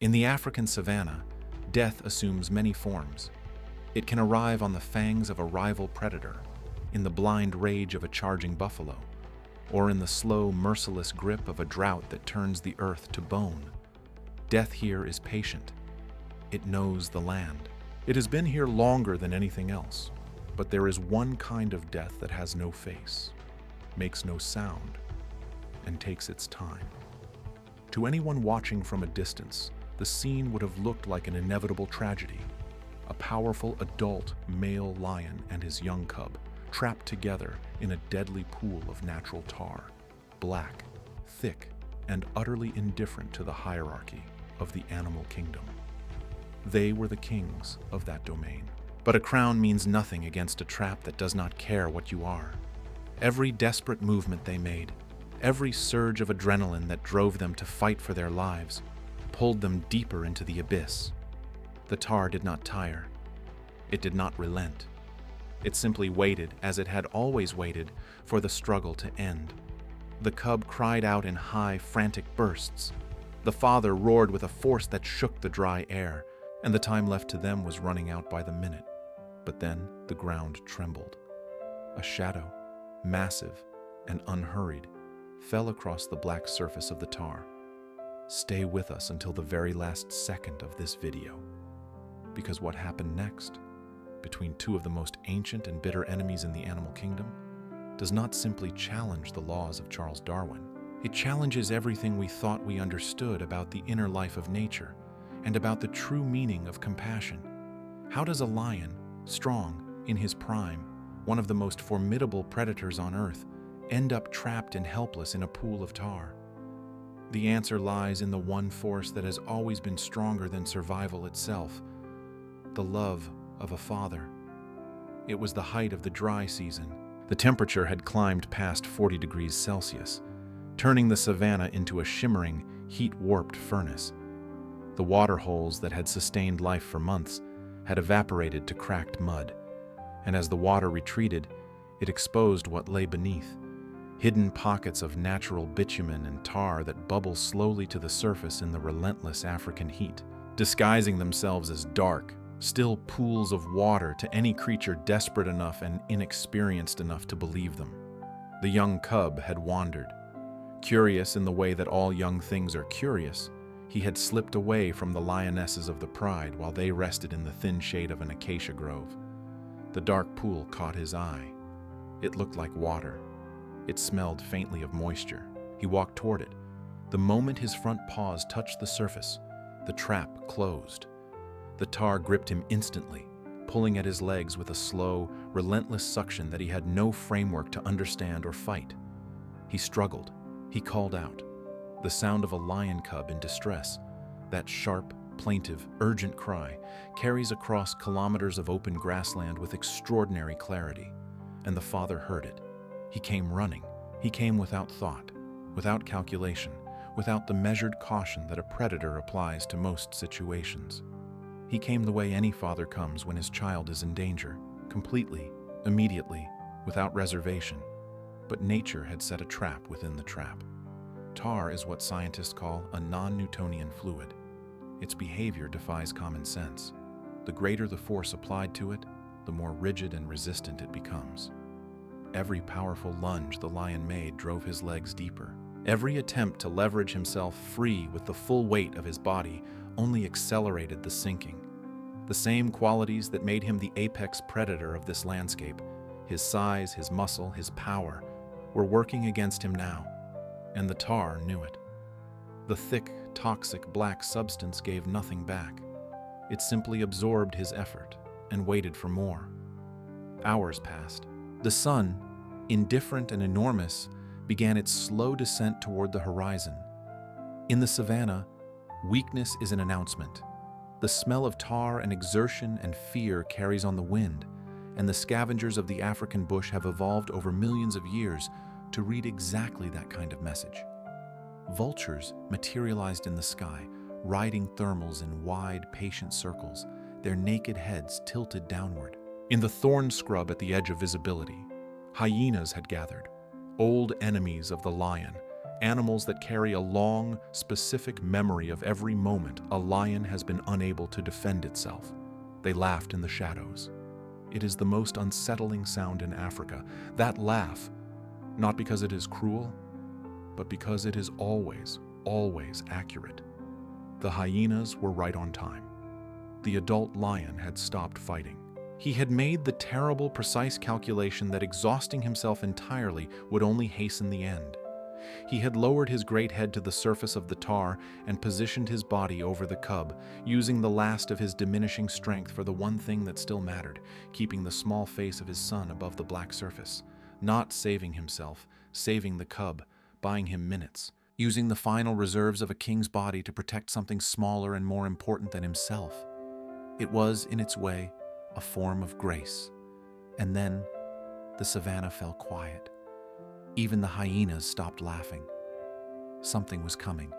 In the African savanna, death assumes many forms. It can arrive on the fangs of a rival predator, in the blind rage of a charging buffalo, or in the slow, merciless grip of a drought that turns the earth to bone. Death here is patient. It knows the land. It has been here longer than anything else, but there is one kind of death that has no face, makes no sound, and takes its time. To anyone watching from a distance, the scene would have looked like an inevitable tragedy. A powerful adult male lion and his young cub trapped together in a deadly pool of natural tar, black, thick, and utterly indifferent to the hierarchy of the animal kingdom. They were the kings of that domain. But a crown means nothing against a trap that does not care what you are. Every desperate movement they made, every surge of adrenaline that drove them to fight for their lives, pulled them deeper into the abyss. The tar did not tire. It did not relent. It simply waited, as it had always waited, for the struggle to end. The cub cried out in high, frantic bursts. The father roared with a force that shook the dry air, and the time left to them was running out by the minute. But then the ground trembled. A shadow, massive and unhurried, fell across the black surface of the tar. Stay with us until the very last second of this video, because what happened next, between two of the most ancient and bitter enemies in the animal kingdom, does not simply challenge the laws of Charles Darwin. It challenges everything we thought we understood about the inner life of nature and about the true meaning of compassion. How does a lion, strong, in his prime, one of the most formidable predators on Earth, end up trapped and helpless in a pool of tar? The answer lies in the one force that has always been stronger than survival itself: the love of a father. It was the height of the dry season. The temperature had climbed past 40 degrees Celsius, turning the savanna into a shimmering, heat-warped furnace. The water holes that had sustained life for months had evaporated to cracked mud, and as the water retreated, it exposed what lay beneath: hidden pockets of natural bitumen and tar that bubble slowly to the surface in the relentless African heat, disguising themselves as dark, still pools of water to any creature desperate enough and inexperienced enough to believe them. The young cub had wandered. Curious in the way that all young things are curious, he had slipped away from the lionesses of the pride while they rested in the thin shade of an acacia grove. The dark pool caught his eye. It looked like water. It smelled faintly of moisture. He walked toward it. The moment his front paws touched the surface, the trap closed. The tar gripped him instantly, pulling at his legs with a slow, relentless suction that he had no framework to understand or fight. He struggled. He called out. The sound of a lion cub in distress, that sharp, plaintive, urgent cry, carries across kilometers of open grassland with extraordinary clarity, and the father heard it. He came running. He came without thought, without calculation, without the measured caution that a predator applies to most situations. He came the way any father comes when his child is in danger, completely, immediately, without reservation. But nature had set a trap within the trap. Tar is what scientists call a non-Newtonian fluid. Its behavior defies common sense. The greater the force applied to it, the more rigid and resistant it becomes. Every powerful lunge the lion made drove his legs deeper. Every attempt to leverage himself free with the full weight of his body only accelerated the sinking. The same qualities that made him the apex predator of this landscape, his size, his muscle, his power, were working against him now, and the tar knew it. The thick, toxic black substance gave nothing back. It simply absorbed his effort and waited for more. Hours passed. The sun, indifferent and enormous, began its slow descent toward the horizon. In the savanna, weakness is an announcement. The smell of tar and exertion and fear carries on the wind, and the scavengers of the African bush have evolved over millions of years to read exactly that kind of message. Vultures materialized in the sky, riding thermals in wide, patient circles, their naked heads tilted downward. In the thorn scrub at the edge of visibility, hyenas had gathered, old enemies of the lion, animals that carry a long, specific memory of every moment a lion has been unable to defend itself. They laughed in the shadows. It is the most unsettling sound in Africa. That laugh, not because it is cruel, but because it is always, always accurate. The hyenas were right on time. The adult lion had stopped fighting. He had made the terrible, precise calculation that exhausting himself entirely would only hasten the end. He had lowered his great head to the surface of the tar and positioned his body over the cub, using the last of his diminishing strength for the one thing that still mattered, keeping the small face of his son above the black surface. Not saving himself, saving the cub, buying him minutes, using the final reserves of a king's body to protect something smaller and more important than himself. It was, in its way, a form of grace. And then the savannah fell quiet. Even the hyenas stopped laughing. Something was coming.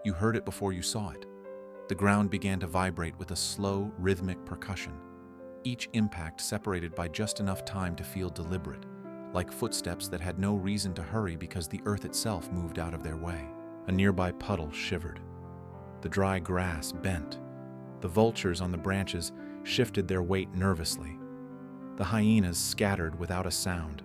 You heard it before you saw it. The ground began to vibrate with a slow, rhythmic percussion, each impact separated by just enough time to feel deliberate, like footsteps that had no reason to hurry because the earth itself moved out of their way. A nearby puddle shivered. The dry grass bent. The vultures on the branches shifted their weight nervously. The hyenas scattered without a sound.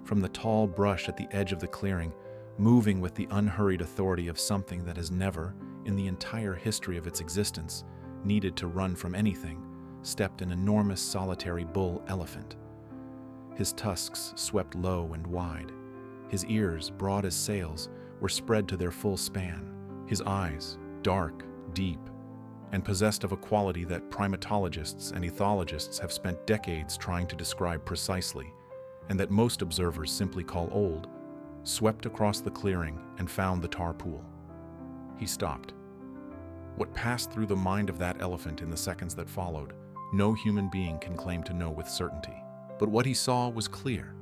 From the tall brush at the edge of the clearing, moving with the unhurried authority of something that has never, in the entire history of its existence, needed to run from anything, stepped an enormous solitary bull elephant. His tusks swept low and wide. His ears, broad as sails, were spread to their full span. His eyes, dark, deep, and possessed of a quality that primatologists and ethologists have spent decades trying to describe precisely, and that most observers simply call old, swept across the clearing and found the tar pool. He stopped. What passed through the mind of that elephant in the seconds that followed, no human being can claim to know with certainty. But what he saw was clear.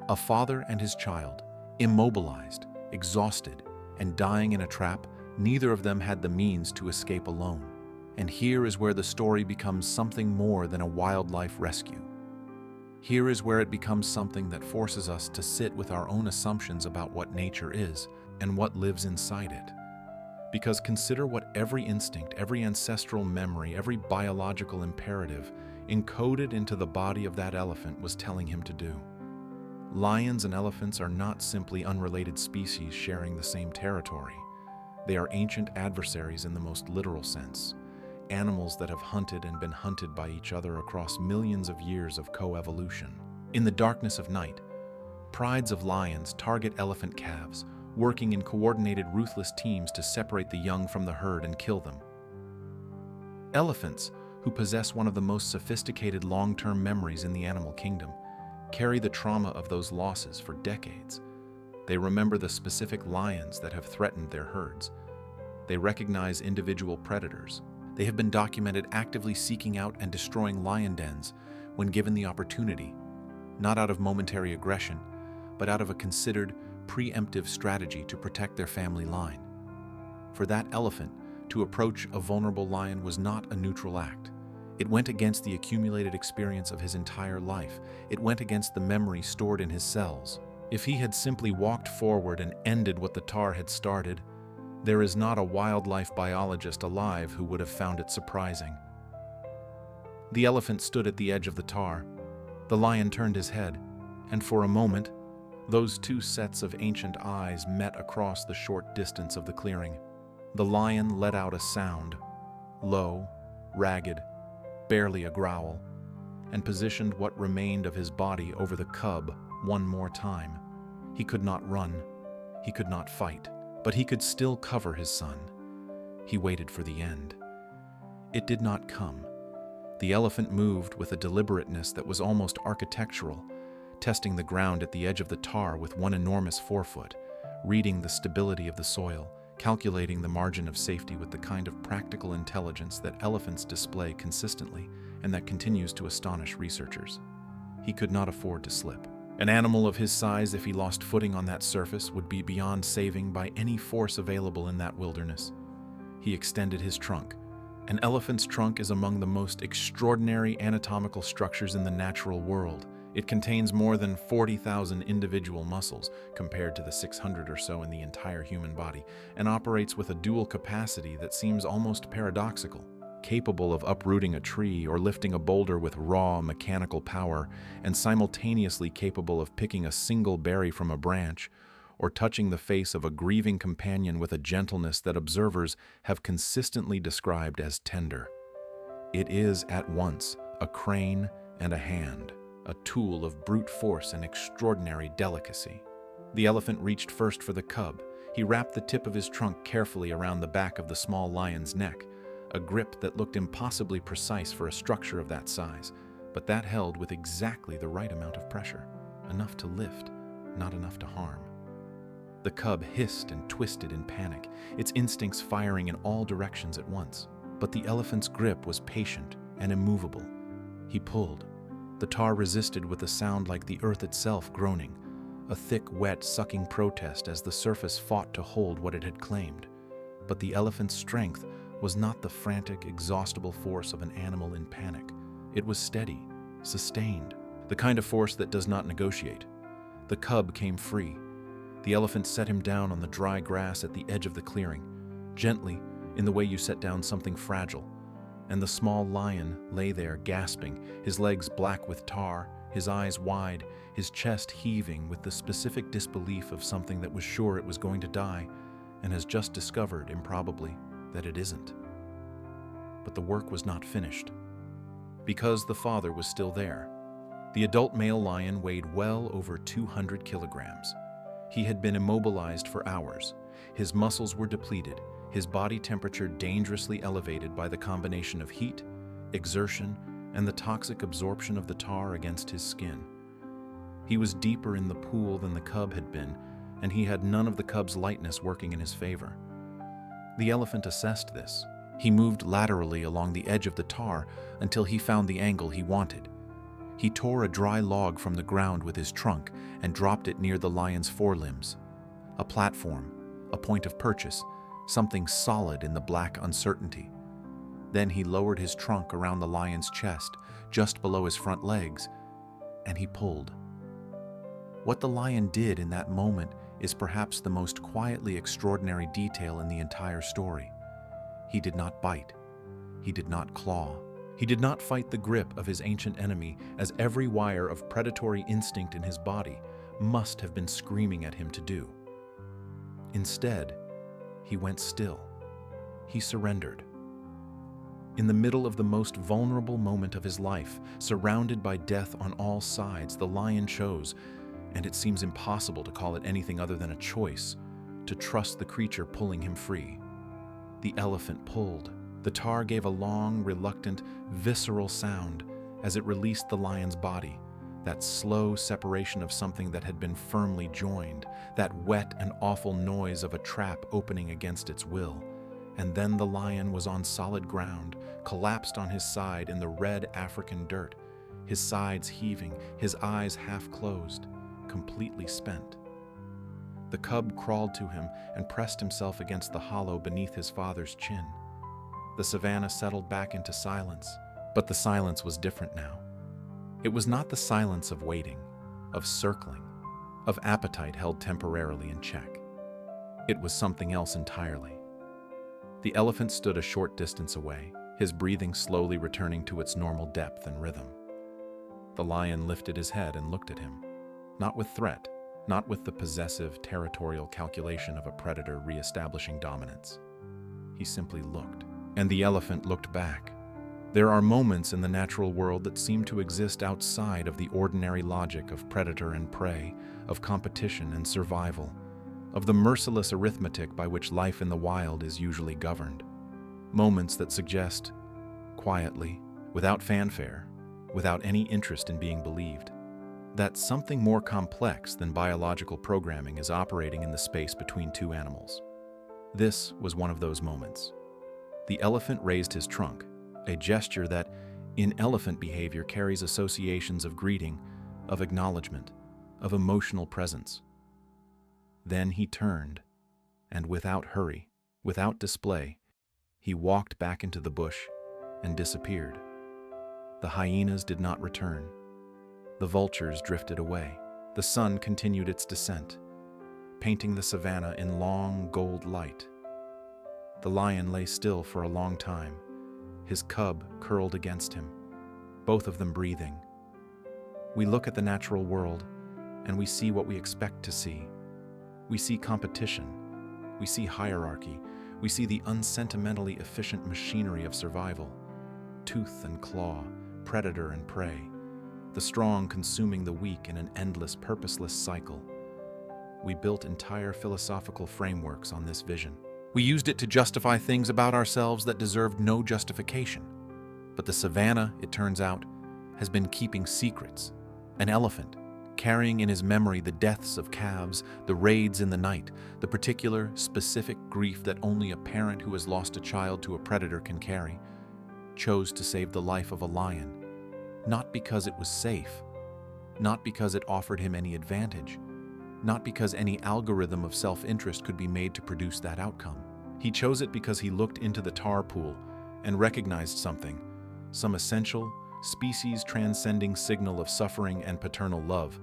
A father and his child, immobilized, exhausted, and dying in a trap, neither of them had the means to escape alone. And here is where the story becomes something more than a wildlife rescue. Here is where it becomes something that forces us to sit with our own assumptions about what nature is and what lives inside it. Because consider what every instinct, every ancestral memory, every biological imperative encoded into the body of that elephant was telling him to do. Lions and elephants are not simply unrelated species sharing the same territory. They are ancient adversaries in the most literal sense. Animals that have hunted and been hunted by each other across millions of years of coevolution. In the darkness of night, prides of lions target elephant calves, working in coordinated, ruthless teams to separate the young from the herd and kill them. Elephants, who possess one of the most sophisticated long-term memories in the animal kingdom, carry the trauma of those losses for decades. They remember the specific lions that have threatened their herds. They recognize individual predators. They have been documented actively seeking out and destroying lion dens when given the opportunity, not out of momentary aggression, but out of a considered, preemptive strategy to protect their family line. For that elephant, to approach a vulnerable lion was not a neutral act. It went against the accumulated experience of his entire life. It went against the memory stored in his cells. If he had simply walked forward and ended what the tar had started, there is not a wildlife biologist alive who would have found it surprising. The elephant stood at the edge of the tar. The lion turned his head, and for a moment, those two sets of ancient eyes met across the short distance of the clearing. The lion let out a sound, low, ragged, barely a growl, and positioned what remained of his body over the cub one more time. He could not run. He could not fight. But he could still cover his son. He waited for the end. It did not come. The elephant moved with a deliberateness that was almost architectural, testing the ground at the edge of the tar with one enormous forefoot, reading the stability of the soil, calculating the margin of safety with the kind of practical intelligence that elephants display consistently and that continues to astonish researchers. He could not afford to slip. An animal of his size, if he lost footing on that surface, would be beyond saving by any force available in that wilderness. He extended his trunk. An elephant's trunk is among the most extraordinary anatomical structures in the natural world. It contains more than 40,000 individual muscles, compared to the 600 or so in the entire human body, and operates with a dual capacity that seems almost paradoxical. Capable of uprooting a tree or lifting a boulder with raw mechanical power, and simultaneously capable of picking a single berry from a branch, or touching the face of a grieving companion with a gentleness that observers have consistently described as tender. It is at once a crane and a hand, a tool of brute force and extraordinary delicacy. The elephant reached first for the cub. He wrapped the tip of his trunk carefully around the back of the small lion's neck, a grip that looked impossibly precise for a structure of that size, but that held with exactly the right amount of pressure, enough to lift, not enough to harm. The cub hissed and twisted in panic, its instincts firing in all directions at once. But the elephant's grip was patient and immovable. He pulled. The tar resisted with a sound like the earth itself groaning, a thick, wet, sucking protest as the surface fought to hold what it had claimed. But the elephant's strength was not the frantic, exhaustible force of an animal in panic. It was steady, sustained, the kind of force that does not negotiate. The cub came free. The elephant set him down on the dry grass at the edge of the clearing, gently, in the way you set down something fragile. And the small lion lay there gasping, his legs black with tar, his eyes wide, his chest heaving with the specific disbelief of something that was sure it was going to die and has just discovered, improbably, that it isn't. But the work was not finished, because the father was still there. The adult male lion weighed well over 200 kilograms. He had been immobilized for hours. His muscles were depleted, his body temperature dangerously elevated by the combination of heat, exertion, and the toxic absorption of the tar against his skin. He was deeper in the pool than the cub had been, and he had none of the cub's lightness working in his favor. The elephant assessed this. He moved laterally along the edge of the tar until he found the angle he wanted. He tore a dry log from the ground with his trunk and dropped it near the lion's forelimbs. A platform, a point of purchase, something solid in the black uncertainty. Then he lowered his trunk around the lion's chest, just below his front legs, and he pulled. What the lion did in that moment is perhaps the most quietly extraordinary detail in the entire story. He did not bite. He did not claw. He did not fight the grip of his ancient enemy, as every wire of predatory instinct in his body must have been screaming at him to do. Instead, he went still. He surrendered. In the middle of the most vulnerable moment of his life, surrounded by death on all sides, the lion chose, and it seems impossible to call it anything other than a choice, to trust the creature pulling him free. The elephant pulled. The tar gave a long, reluctant, visceral sound as it released the lion's body, that slow separation of something that had been firmly joined, that wet and awful noise of a trap opening against its will. And then the lion was on solid ground, collapsed on his side in the red African dirt, his sides heaving, his eyes half closed, completely spent. The cub crawled to him and pressed himself against the hollow beneath his father's chin. The savannah settled back into silence, but the silence was different now. It was not the silence of waiting, of circling, of appetite held temporarily in check. It was something else entirely. The elephant stood a short distance away, his breathing slowly returning to its normal depth and rhythm. The lion lifted his head and looked at him, not with threat, not with the possessive, territorial calculation of a predator reestablishing dominance. He simply looked, and the elephant looked back. There are moments in the natural world that seem to exist outside of the ordinary logic of predator and prey, of competition and survival, of the merciless arithmetic by which life in the wild is usually governed. Moments that suggest, quietly, without fanfare, without any interest in being believed, that something more complex than biological programming is operating in the space between two animals. This was one of those moments. The elephant raised his trunk, a gesture that, in elephant behavior, carries associations of greeting, of acknowledgement, of emotional presence. Then he turned, and without hurry, without display, he walked back into the bush and disappeared. The hyenas did not return. The vultures drifted away. The sun continued its descent, painting the savanna in long gold light. The lion lay still for a long time, his cub curled against him, both of them breathing. We look at the natural world, and we see what we expect to see. We see competition. We see hierarchy. We see the unsentimentally efficient machinery of survival. Tooth and claw, predator and prey. The strong consuming the weak in an endless, purposeless cycle. We built entire philosophical frameworks on this vision. We used it to justify things about ourselves that deserved no justification. But the savanna, it turns out, has been keeping secrets. An elephant, carrying in his memory the deaths of calves, the raids in the night, the particular, specific grief that only a parent who has lost a child to a predator can carry, chose to save the life of a lion, not because it was safe, not because it offered him any advantage, not because any algorithm of self-interest could be made to produce that outcome. He chose it because he looked into the tar pool and recognized something, some essential, species-transcending signal of suffering and paternal love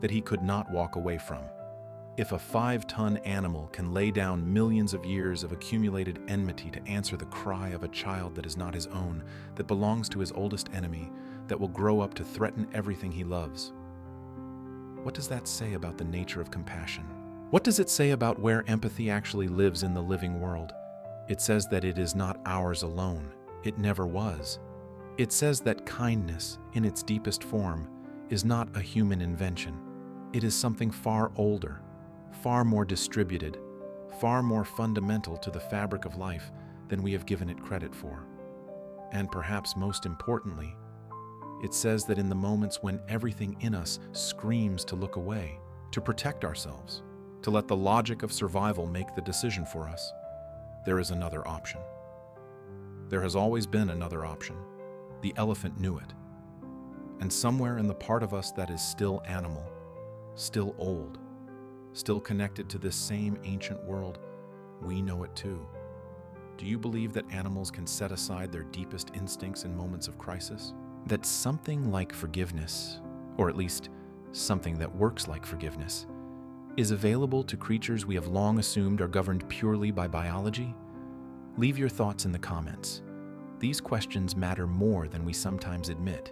that he could not walk away from. If a 5-ton animal can lay down millions of years of accumulated enmity to answer the cry of a child that is not his own, that belongs to his oldest enemy, that will grow up to threaten everything he loves, what does that say about the nature of compassion? What does it say about where empathy actually lives in the living world? It says that it is not ours alone. It never was. It says that kindness, in its deepest form, is not a human invention. It is something far older, far more distributed, far more fundamental to the fabric of life than we have given it credit for. And perhaps most importantly, it says that in the moments when everything in us screams to look away, to protect ourselves, to let the logic of survival make the decision for us, there is another option. There has always been another option. The elephant knew it. And somewhere in the part of us that is still animal, still old, still connected to this same ancient world, we know it too. Do you believe that animals can set aside their deepest instincts in moments of crisis? That something like forgiveness, or at least something that works like forgiveness, is available to creatures we have long assumed are governed purely by biology? Leave your thoughts in the comments. These questions matter more than we sometimes admit.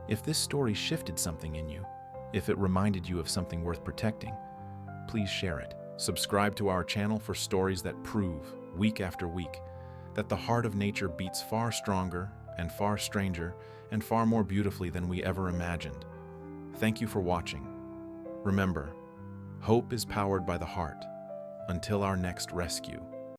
If this story shifted something in you, if it reminded you of something worth protecting, please share it. Subscribe to our channel for stories that prove, week after week, that the heart of nature beats far stronger and far stranger and far more beautifully than we ever imagined. Thank you for watching. Remember, hope is powered by the heart. Until our next rescue.